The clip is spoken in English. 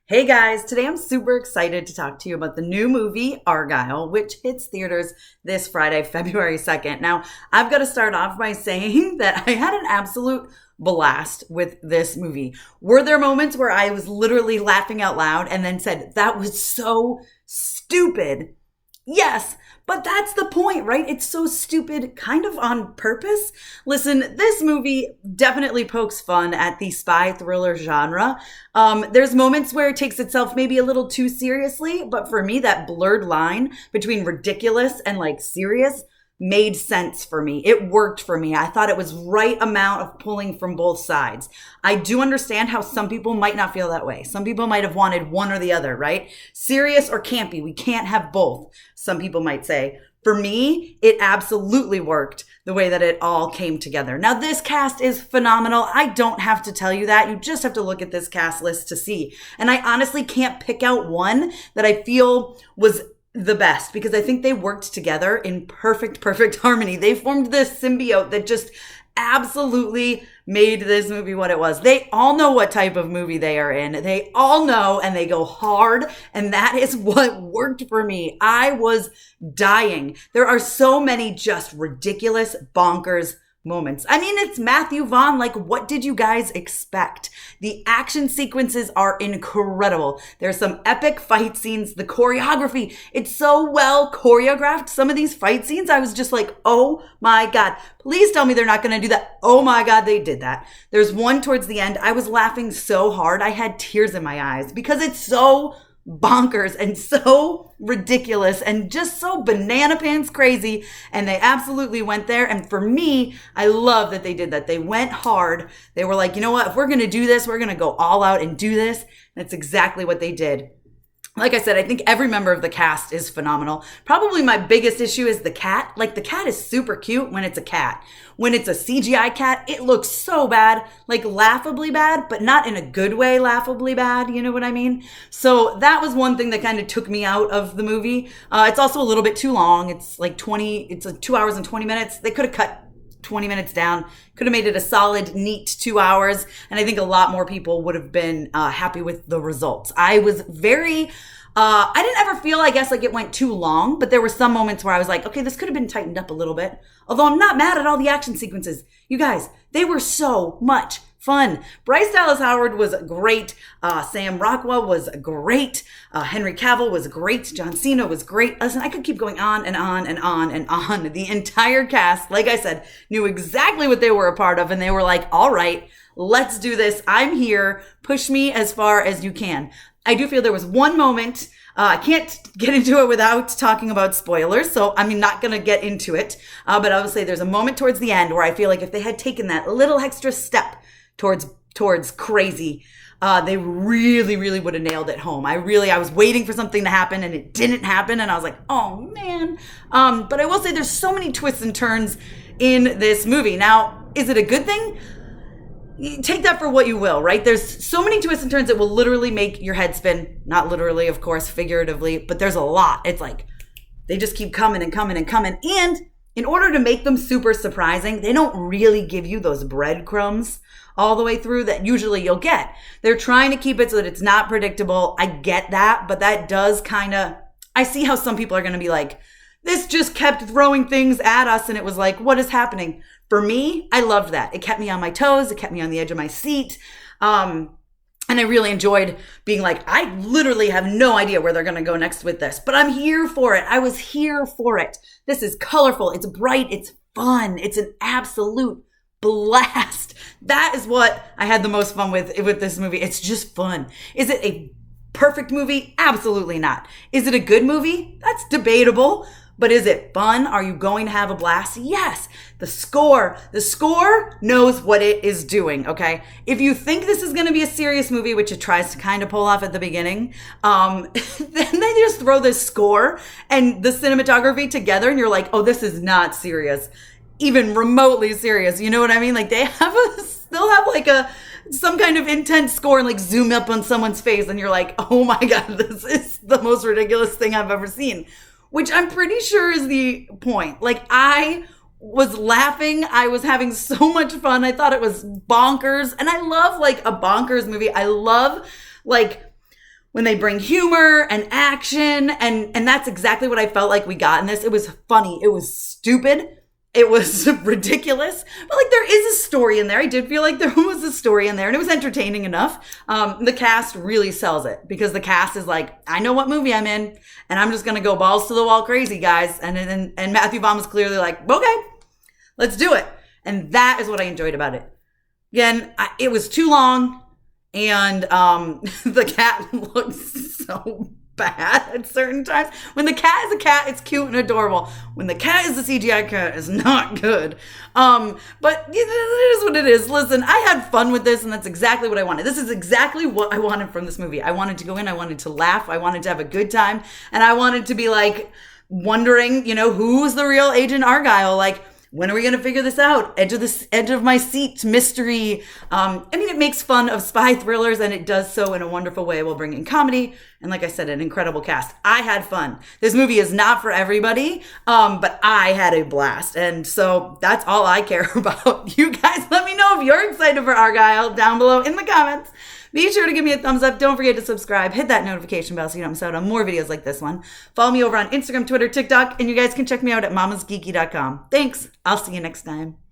Hey guys, today I'm super excited to talk to you about the new movie Argylle, which hits theaters this Friday, February 2nd. Now, I've got to start off by saying that I had an absolute blast with this movie. Were there moments where I was literally laughing out loud and then said, that was so stupid? Yes, but that's the point, right? It's so stupid, kind of on purpose. Listen, this movie definitely pokes fun at the spy thriller genre. There's moments where it takes itself maybe a little too seriously, but for me, that blurred line between ridiculous and like serious made sense for me. It worked for me. I thought it was right amount of pulling from both sides. I do understand how some people might not feel that way. Some people might have wanted one or the other, right? Serious or campy. We can't have both, some people might say. For me, it absolutely worked the way that it all came together. Now, this cast is phenomenal. I don't have to tell you that. You just have to look at this cast list to see. And I honestly can't pick out one that I feel was the best because I think they worked together in perfect harmony. They formed this symbiote that just absolutely made this movie what it was. They all know what type of movie they are in. They all know and they go hard. And that is what worked for me. I was dying. There are so many just ridiculous, bonkers moments. I mean, it's Matthew Vaughn. Like, what did you guys expect? The action sequences are incredible. There's some epic fight scenes. The choreography, it's so well choreographed. Some of these fight scenes, I was just like, oh my God, please tell me they're not going to do that. Oh my God, they did that. There's one towards the end. I was laughing so hard. I had tears in my eyes because it's so bonkers and so ridiculous and just so banana pants crazy. And they absolutely went there. And for me, I love that they did that. They went hard. They were like, you know what? If we're going to do this, we're going to go all out and do this. That's exactly what they did. Like I said, I think every member of the cast is phenomenal. Probably my biggest issue is the cat. Like, the cat is super cute when it's a cat. When it's a CGI cat, it looks so bad, like laughably bad, but not in a good way, laughably bad. You know what I mean? So that was one thing that kind of took me out of the movie. It's also a little bit too long. It's like 2 hours and 20 minutes. They could have cut 20 minutes down, could have made it a solid, neat 2 hours. And I think a lot more people would have been happy with the results. I was very, I didn't ever feel, I guess, like it went too long, but there were some moments where I was like, okay, this could have been tightened up a little bit. Although I'm not mad at all the action sequences. You guys, they were so much fun. Bryce Dallas Howard was great. Sam Rockwell was great. Henry Cavill was great. John Cena was great. Listen, I could keep going on and on and on and on. The entire cast, like I said, knew exactly what they were a part of. And they were like, all right, let's do this. I'm here. Push me as far as you can. I do feel there was one moment. I can't get into it without talking about spoilers, so I'm not going to get into it. But I will say there's a moment towards the end where I feel like if they had taken that little extra step towards crazy, they really would have nailed it home. I was waiting for something to happen and it didn't happen, and I was like, oh man. But I will say there's so many twists and turns in this movie. Now, is it a good thing? Take that for what you will, right? There's so many twists and turns that will literally make your head spin. Not literally, of course, figuratively, but there's a lot. It's like they just keep coming and coming and coming. And in order to make them super surprising, they don't really give you those breadcrumbs all the way through that usually you'll get. They're trying to keep it so that it's not predictable. I get that, but that does I see how some people are going to be like, this just kept throwing things at us and it was like, what is happening? For me, I loved that. It kept me on my toes. It kept me on the edge of my seat. And I really enjoyed being like, I literally have no idea where they're going to go next with this, but I'm here for it. I was here for it. This is colorful. It's bright. It's fun. It's an absolute blast. That is what I had the most fun with this movie. It's just fun. Is it a perfect movie? Absolutely not. Is it a good movie? That's debatable. But is it fun? Are you going to have a blast? Yes. The score knows what it is doing, okay? If you think this is going to be a serious movie, which it tries to kind of pull off at the beginning, then they just throw this score and the cinematography together and you're like, oh, this is not serious. Even remotely serious. You know what I mean? Like they'll have like some kind of intense score and like zoom up on someone's face and you're like, oh my God, this is the most ridiculous thing I've ever seen. Which I'm pretty sure is the point. Like, I was laughing. I was having so much fun. I thought it was bonkers. And I love, like, a bonkers movie. I love, like, when they bring humor and action, and that's exactly what I felt like we got in this. It was funny. It was stupid. It was ridiculous, but like there is a story in there. I did feel like there was a story in there, and it was entertaining enough. The cast really sells it because the cast is like, I know what movie I'm in, and I'm just gonna go balls to the wall crazy, guys. And Matthew Vaughn was clearly like, okay, let's do it, and that is what I enjoyed about it. Again, it was too long, and the cat looks so bad at certain times. When the cat is a cat, it's cute and adorable. When the cat is a CGI cat, it's not good. But it is what it is. Listen, I had fun with this, and that's exactly what I wanted. This is exactly what I wanted from this movie. I wanted to go in, I wanted to laugh, I wanted to have a good time, and I wanted to be like wondering, who's the real Agent Argylle? Like, when are we going to figure this out? Edge of my seat mystery. It makes fun of spy thrillers, and it does so in a wonderful way while bringing comedy. And like I said, an incredible cast. I had fun. This movie is not for everybody, but I had a blast. And so that's all I care about. You guys, let me know if you're excited for Argylle down below in the comments. Be sure to give me a thumbs up. Don't forget to subscribe. Hit that notification bell so you don't miss out on more videos like this one. Follow me over on Instagram, Twitter, TikTok, and you guys can check me out at MamasGeeky.com. Thanks. I'll see you next time.